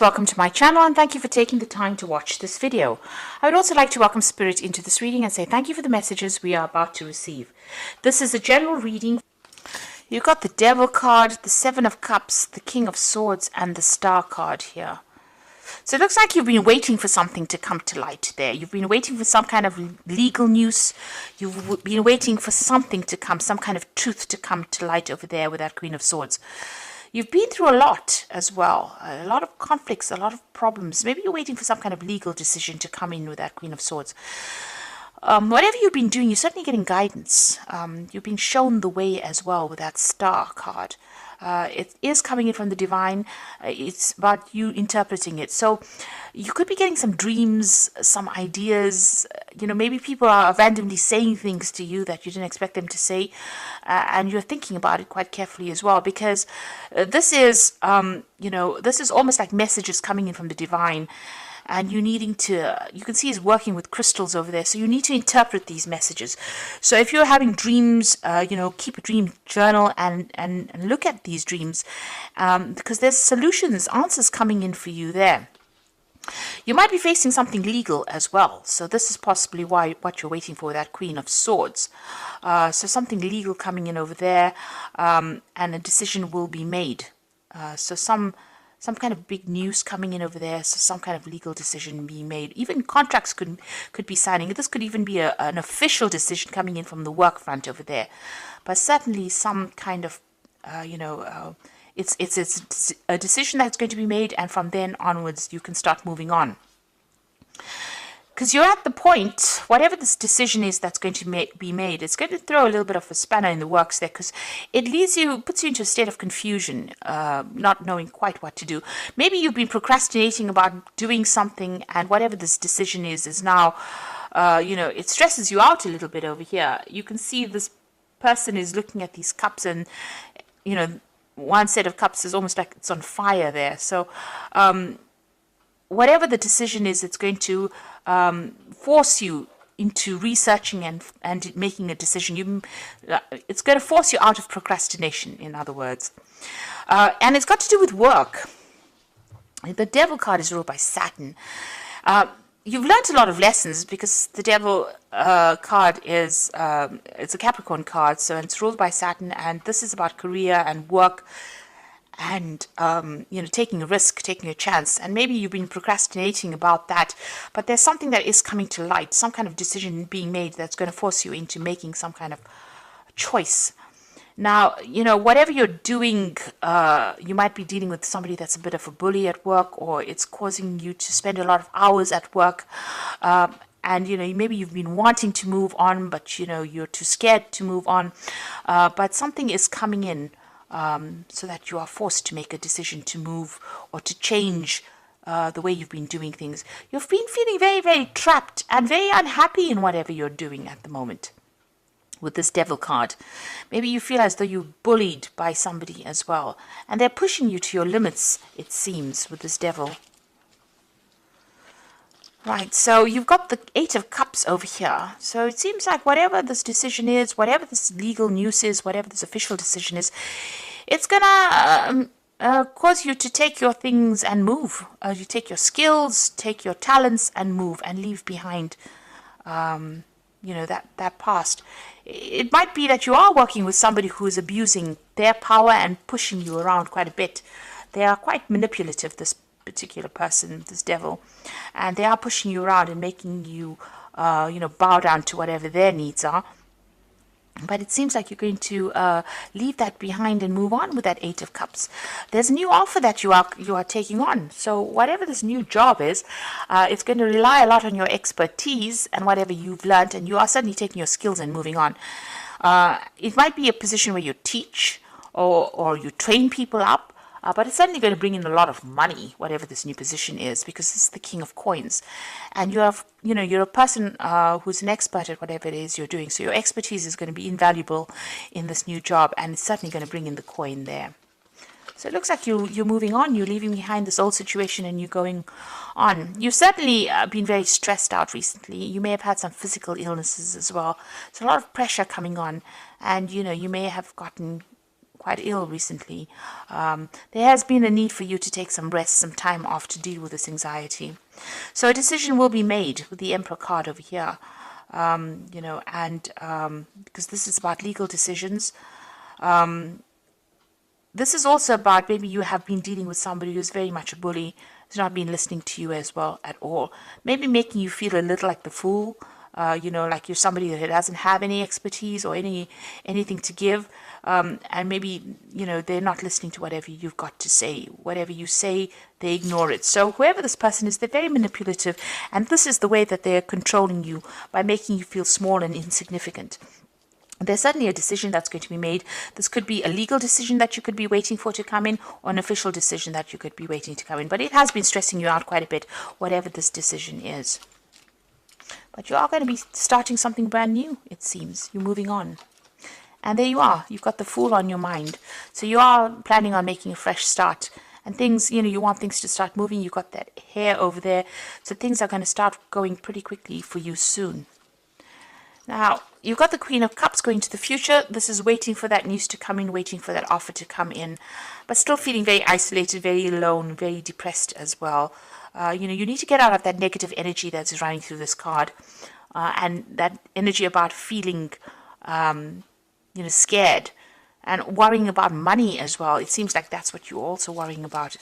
Welcome to my channel and thank you for taking the time to watch this video. I would also like to welcome Spirit into this reading and say thank you for the messages we are about to receive. This is a general reading. You've got the Devil card, the Seven of Cups, the King of Swords and the Star card here. So it looks like you've been waiting for something to come to light there. You've been waiting for some kind of legal news. You've been waiting for something to come, some kind of truth to come to light over there with that Queen of Swords. You've been through a lot as well, a lot of conflicts, a lot of problems. Maybe you're waiting for some kind of legal decision to come in with that Queen of Swords. Whatever you've been doing, you're certainly getting guidance. You've been shown the way as well with that Star card. It is coming in from the divine. It's about you interpreting it. So you could be getting some dreams, some ideas. Maybe people are randomly saying things to you that you didn't expect them to say. And you're thinking about it quite carefully as well, because this is, this is almost like messages coming in from the divine. And you can see he's working with crystals over there. So you need to interpret these messages. So if you're having dreams, keep a dream journal and look at these dreams, because there's solutions, answers coming in for you there. You might be facing something legal as well. So this is possibly what you're waiting for, that Queen of Swords. So something legal coming in over there, and a decision will be made. So some kind of big news coming in over there, so some kind of legal decision being made. Even contracts could be signing. This could even be an official decision coming in from the work front over there. But certainly some kind of, it's a decision that's going to be made, and from then onwards you can start moving on. Because you're at the point, whatever this decision is that's going to be made, it's going to throw a little bit of a spanner in the works there, because it puts you into a state of confusion, not knowing quite what to do. Maybe you've been procrastinating about doing something, and whatever this decision is now, it stresses you out a little bit over here. You can see this person is looking at these cups, and, one set of cups is almost like it's on fire there. So, whatever the decision is, it's going to force you into researching and making a decision. It's going to force you out of procrastination, in other words. And it's got to do with work. The Devil card is ruled by Saturn. You've learned a lot of lessons, because the Devil card is it's a Capricorn card, so it's ruled by Saturn, and this is about career and work, and taking a risk, taking a chance. And maybe you've been procrastinating about that, but there's something that is coming to light, some kind of decision being made that's going to force you into making some kind of choice. Now, whatever you're doing, you might be dealing with somebody that's a bit of a bully at work, or it's causing you to spend a lot of hours at work. And, maybe you've been wanting to move on, but, you're too scared to move on. But something is coming in, so that you are forced to make a decision to move or to change the way you've been doing things. You've been feeling very, very trapped and very unhappy in whatever you're doing at the moment. With this Devil card, maybe you feel as though you're bullied by somebody as well, and they're pushing you to your limits, it seems, with this Devil. Right, so you've got the Eight of Cups over here. So it seems like whatever this decision is, whatever this legal news is, whatever this official decision is, it's gonna cause you to take your things and move. You take your skills, take your talents and move, and leave behind that past. It might be that you are working with somebody who is abusing their power and pushing you around quite a bit. They are quite manipulative, this particular person, this Devil, and they are pushing you around and making you bow down to whatever their needs are. But it seems like you're going to leave that behind and move on with that Eight of Cups. There's a new offer that you are taking on. So whatever this new job is, it's going to rely a lot on your expertise and whatever you've learned, and you are suddenly taking your skills and moving on. It might be a position where you teach or you train people up, but it's certainly going to bring in a lot of money, whatever this new position is, because it's the King of Coins, and you're a person who's an expert at whatever it is you're doing. So your expertise is going to be invaluable in this new job, and it's certainly going to bring in the coin there. So it looks like you're moving on. You're leaving behind this old situation and you're going on. You've certainly been very stressed out recently. You may have had some physical illnesses as well. So a lot of pressure coming on, and you may have gotten quite ill recently. There has been a need for you to take some rest, some time off to deal with this anxiety. So a decision will be made with the Emperor card over here. Because this is about legal decisions. This is also about maybe you have been dealing with somebody who's very much a bully, who's not been listening to you as well at all. Maybe making you feel a little like the fool, like you're somebody that doesn't have any expertise or anything to give. And maybe, they're not listening to whatever you've got to say. Whatever you say, they ignore it. So whoever this person is, they're very manipulative. And this is the way that they're controlling you, by making you feel small and insignificant. There's certainly a decision that's going to be made. This could be a legal decision that you could be waiting for to come in, or an official decision that you could be waiting to come in. But it has been stressing you out quite a bit, whatever this decision is. But you are going to be starting something brand new, it seems. You're moving on. And there you are. You've got the Fool on your mind. So you are planning on making a fresh start. And things, you want things to start moving. You've got that hair over there. So things are going to start going pretty quickly for you soon. Now, you've got the Queen of Cups going to the future. This is waiting for that news to come in, waiting for that offer to come in, but still feeling very isolated, very alone, very depressed as well. You need to get out of that negative energy that's running through this card, and that energy about feeling, scared and worrying about money as well. It seems like that's what you're also worrying about.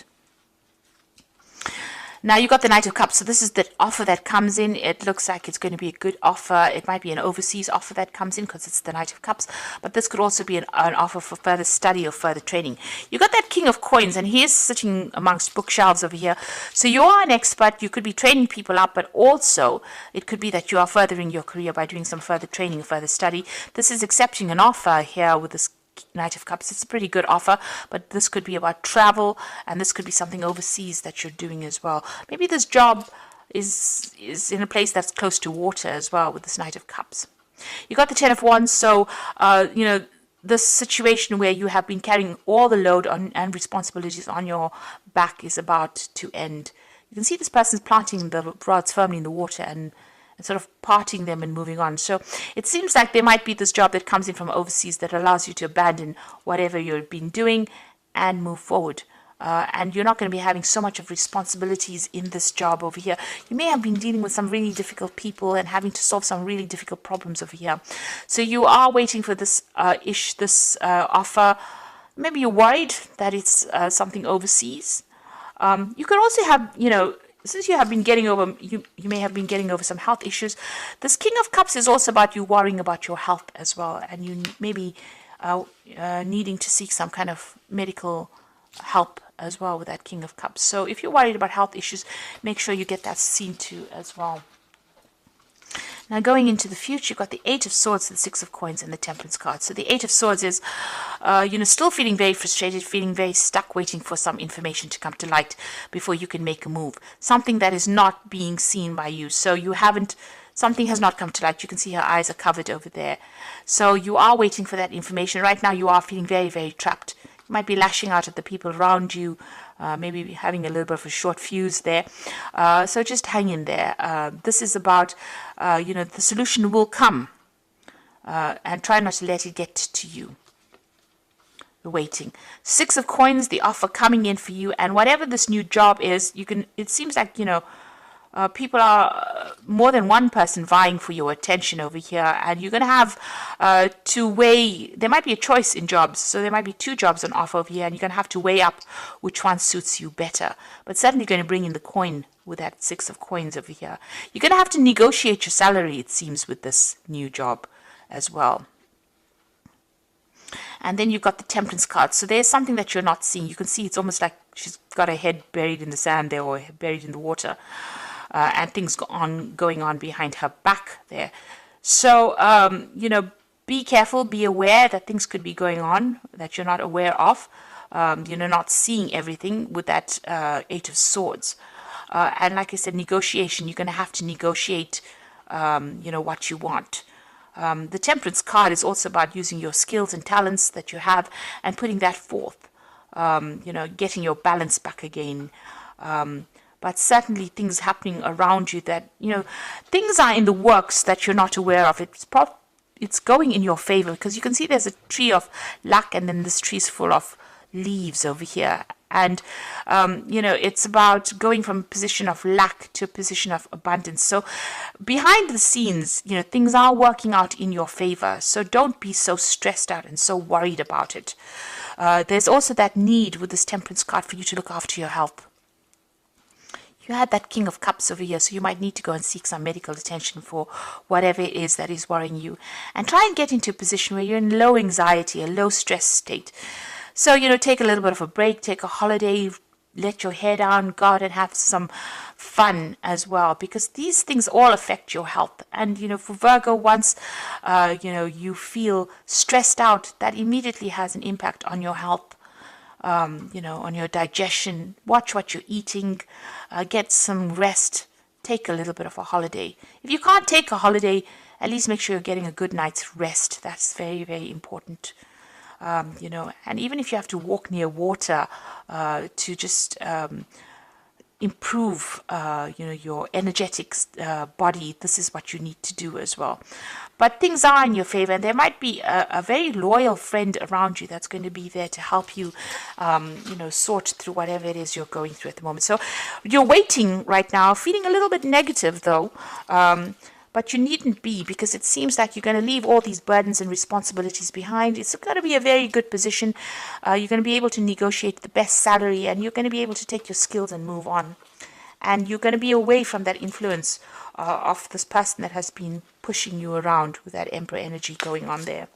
Now you got the Knight of Cups, so this is the offer that comes in. It looks like it's going to be a good offer. It might be an overseas offer that comes in because it's the Knight of Cups, but this could also be an offer for further study or further training. You got that King of Coins, and he is sitting amongst bookshelves over here. So you are an expert. You could be training people up, but also it could be that you are furthering your career by doing some further training, further study. This is accepting an offer here with this Knight of Cups. It's a pretty good offer, but this could be about travel, and this could be something overseas that you're doing as well. Maybe this job is in a place that's close to water as well with this Knight of Cups. You got the Ten of Wands, so this situation where you have been carrying all the load and responsibilities on your back is about to end. You can see this person's planting the rods firmly in the water and sort of parting them and moving on. So it seems like there might be this job that comes in from overseas that allows you to abandon whatever you've been doing and move forward. And you're not going to be having so much of responsibilities in this job over here. You may have been dealing with some really difficult people and having to solve some really difficult problems over here. So you are waiting for this offer. Maybe you're worried that it's something overseas. You could also have, since you have been getting over, you may have been getting over some health issues. This King of Cups is also about you worrying about your health as well, and you maybe needing to seek some kind of medical help as well with that King of Cups. So if you're worried about health issues, make sure you get that seen to as well. Now going into the future, you've got the Eight of Swords, the Six of Coins, and the Temperance card. So the Eight of Swords is, still feeling very frustrated, feeling very stuck, waiting for some information to come to light before you can make a move. Something that is not being seen by you. So something has not come to light. You can see her eyes are covered over there. So you are waiting for that information. Right now you are feeling very, very trapped. You might be lashing out at the people around you, maybe having a little bit of a short fuse there. So just hang in there. This is about, the solution will come. And try not to let it get to you. You're waiting. Six of Coins, the offer coming in for you. And whatever this new job is, it seems like, people are more than one person vying for your attention over here, and you're going to have to weigh. There might be a choice in jobs, so there might be two jobs on offer over here, and you're going to have to weigh up which one suits you better. But certainly going to bring in the coin with that Six of Coins over here. You're going to have to negotiate your salary, it seems, with this new job as well. And then you've got the Temperance card. So there's something that you're not seeing. You can see it's almost like she's got her head buried in the sand there, or buried in the water. And things going on behind her back there. So, be careful, be aware that things could be going on that you're not aware of. Not seeing everything with that Eight of Swords. And like I said, negotiation. You're going to have to negotiate, what you want. The Temperance card is also about using your skills and talents that you have and putting that forth. Getting your balance back again. But certainly things happening around you that, things are in the works that you're not aware of. it's going in your favor, because you can see there's a tree of luck, and then this tree is full of leaves over here. And it's about going from a position of lack to a position of abundance. So behind the scenes, things are working out in your favor. So don't be so stressed out and so worried about it. There's also that need with this Temperance card for you to look after your health. You had that King of Cups over here, so you might need to go and seek some medical attention for whatever it is that is worrying you. And try and get into a position where you're in low anxiety, a low stress state. So, take a little bit of a break, take a holiday, let your hair down, go out and have some fun as well, because these things all affect your health. And, for Virgo, once, you feel stressed out, that immediately has an impact on your health, on your digestion. Watch what you're eating, get some rest, take a little bit of a holiday. If you can't take a holiday, at least make sure you're getting a good night's rest. That's very, very important. And even if you have to walk near water to just improve, your energetic body, this is what you need to do as well. But things are in your favor, and there might be a very loyal friend around you that's going to be there to help you, sort through whatever it is you're going through at the moment. So you're waiting right now, feeling a little bit negative though. But you needn't be, because it seems like you're going to leave all these burdens and responsibilities behind. It's going to be a very good position. You're going to be able to negotiate the best salary, and you're going to be able to take your skills and move on. And you're going to be away from that influence of this person that has been pushing you around with that Emperor energy going on there.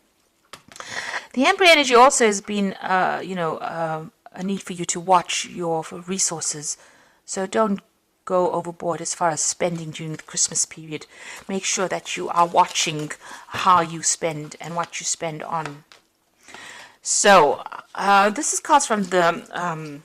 The Emperor energy also has been, a need for you to watch your resources. So don't go overboard as far as spending during the Christmas period. Make sure that you are watching how you spend and what you spend on. So this is cards from the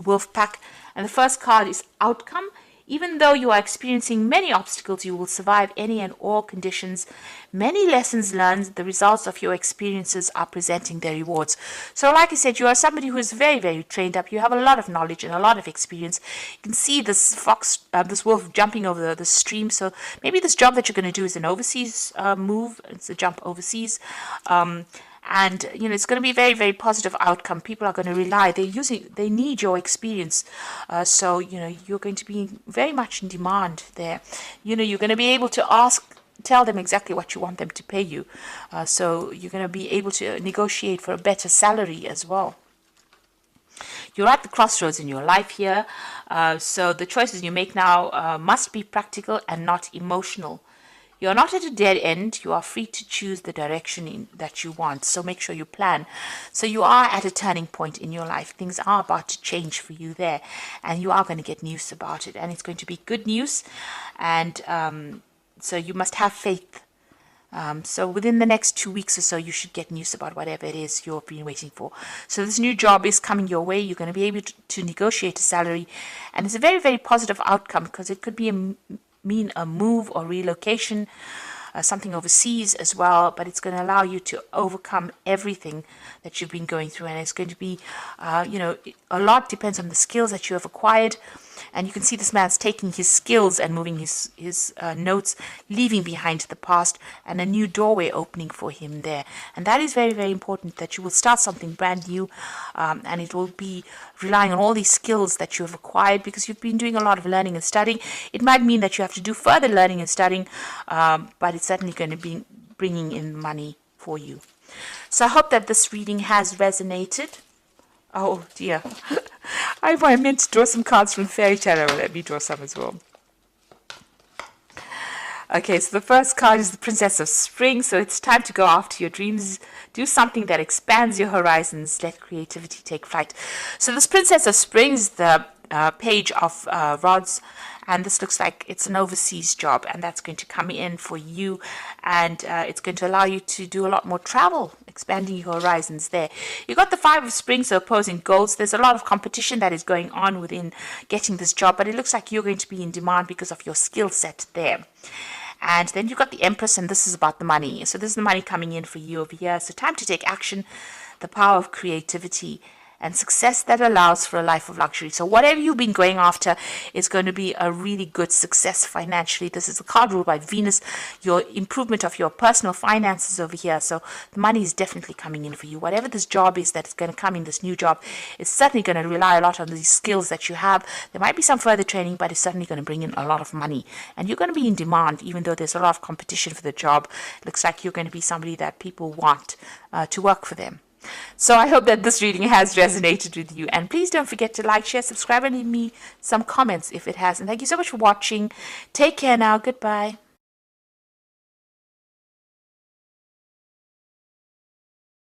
Wolf Pack, and the first card is Outcome. Even though you are experiencing many obstacles, you will survive any and all conditions. Many lessons learned, the results of your experiences are presenting their rewards. So like I said, you are somebody who is very, very trained up. You have a lot of knowledge and a lot of experience. You can see this this wolf jumping over the stream. So maybe this job that you're going to do is an overseas move. It's a jump overseas. And it's going to be a very, very positive outcome. People are going to rely. They need your experience. So you're going to be very much in demand there. You're going to be able to tell them exactly what you want them to pay you. So you're going to be able to negotiate for a better salary as well. You're at the crossroads in your life here. So the choices you make now must be practical and not emotional. You're not at a dead end. You are free to choose the direction that you want. So make sure you plan. So you are at a turning point in your life. Things are about to change for you there. And you are going to get news about it. And it's going to be good news. And so you must have faith. So within the next 2 weeks or so, you should get news about whatever it is you've been waiting for. So this new job is coming your way. You're going to be able to negotiate a salary. And it's a very, very positive outcome, because it could be mean a move or relocation, something overseas as well, but it's going to allow you to overcome everything that you've been going through. And it's going to be, a lot depends on the skills that you have acquired. And you can see this man's taking his skills and moving his notes, leaving behind the past, and a new doorway opening for him there. And that is very, very important, that you will start something brand new, and it will be relying on all these skills that you have acquired, because you've been doing a lot of learning and studying. It might mean that you have to do further learning and studying, but it's certainly going to be bringing in money for you. So I hope that this reading has resonated. Oh dear. I meant to draw some cards from Fairy Tarot. Let me draw some as well. Okay, so the first card is the Princess of Spring. So it's time to go after your dreams. Do something that expands your horizons. Let creativity take flight. So this Princess of Spring is the Page of Rods. And this looks like it's an overseas job, and that's going to come in for you, and it's going to allow you to do a lot more travel, expanding your horizons there. You got the Five of Spring, so opposing goals. There's a lot of competition that is going on within getting this job, but it looks like you're going to be in demand because of your skill set there. And then you've got the Empress, and this is about the money. So this is the money coming in for you over here. So time to take action, the power of creativity. and success that allows for a life of luxury. So whatever you've been going after is going to be a really good success financially. This is a card ruled by Venus, your improvement of your personal finances over here. So the money is definitely coming in for you. Whatever this job is that's going to come in, this new job, is certainly going to rely a lot on these skills that you have. There might be some further training, but it's certainly going to bring in a lot of money. And you're going to be in demand, even though there's a lot of competition for the job. Looks like you're going to be somebody that people want to work for them. So I hope that this reading has resonated with you. And please don't forget to like, share, subscribe, and leave me some comments if it has. And thank you so much for watching. Take care now. Goodbye.